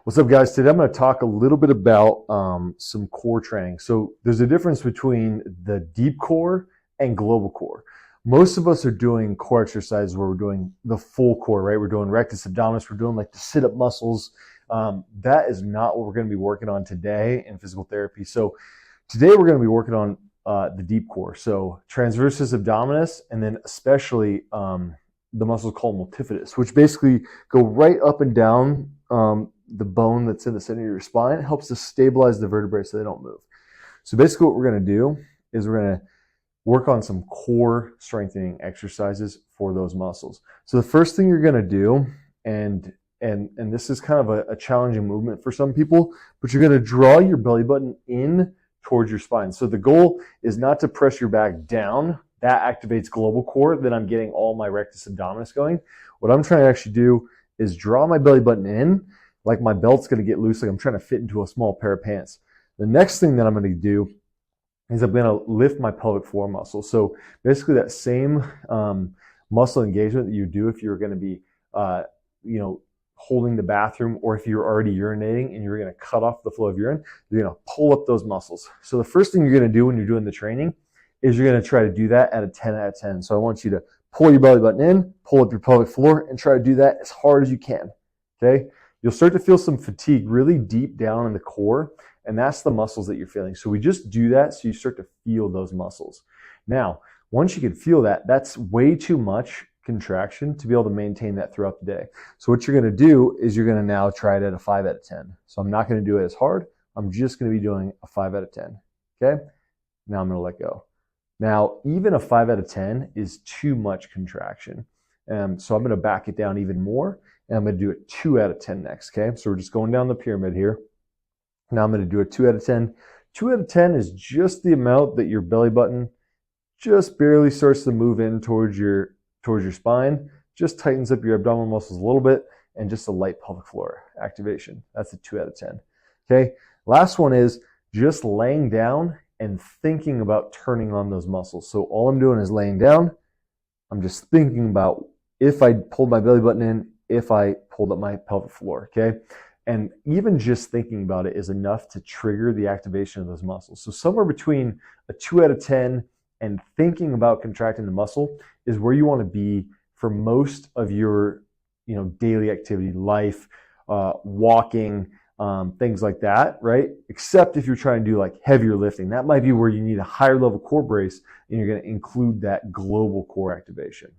What's up, guys? Today I'm going to talk a little bit about some core training. So there's a difference between the deep core and global core. Most of us are doing core exercises where we're doing the full core, right? We're doing rectus abdominis, we're doing like the sit-up muscles. That is not what we're going to be working on today in physical therapy. So today we're going to be working on the deep core. So transversus abdominis, and then especially the muscles called multifidus, which basically go right up and down the bone that's in the center of your spine. It helps to stabilize the vertebrae so they don't move. So basically what we're going to do is we're going to work on some core strengthening exercises for those muscles. So the first thing you're going to do, and this is kind of a challenging movement for some people, but you're going to draw your belly button in towards your spine. So the goal is not to press your back down. That activates global core. Then I'm getting all my rectus abdominis going. What I'm trying to actually do is draw my belly button in, like my belt's going to get loose, like I'm trying to fit into a small pair of pants. The next thing that I'm going to do is I'm going to lift my pelvic floor muscle. So basically that same muscle engagement that you do if you're going to be, holding the bathroom, or if you're already urinating and you're going to cut off the flow of urine, you're going to pull up those muscles. So the first thing you're going to do when you're doing the training is you're going to try to do that at a 10 out of 10. So I want you to pull your belly button in, pull up your pelvic floor, and try to do that as hard as you can. Okay? You'll start to feel some fatigue really deep down in the core, and that's the muscles that you're feeling. So we just do that so you start to feel those muscles. Now, once you can feel that, that's way too much contraction to be able to maintain that throughout the day. So what you're going to do is you're going to now try it at a 5 out of 10. So I'm not going to do it as hard. I'm just going to be doing a 5 out of 10. Okay? Now I'm going to let go. Now, even a 5 out of 10 is too much contraction. So I'm going to back it down even more, and I'm going to do it 2 out of 10 next, okay? So we're just going down the pyramid here. Now I'm going to do a 2 out of 10. 2 out of 10 is just the amount that your belly button just barely starts to move in towards your spine, just tightens up your abdominal muscles a little bit, and just a light pelvic floor activation. That's a 2 out of 10, okay? Last one is just laying down and thinking about turning on those muscles. So all I'm doing is laying down. I'm just thinking about if I pulled my belly button in, if I pulled up my pelvic floor, okay? And even just thinking about it is enough to trigger the activation of those muscles. So somewhere between a 2 out of 10 and thinking about contracting the muscle is where you want to be for most of your, daily activity, life, walking, things like that, right? Except if you're trying to do like heavier lifting. That might be where you need a higher level core brace, and you're going to include that global core activation.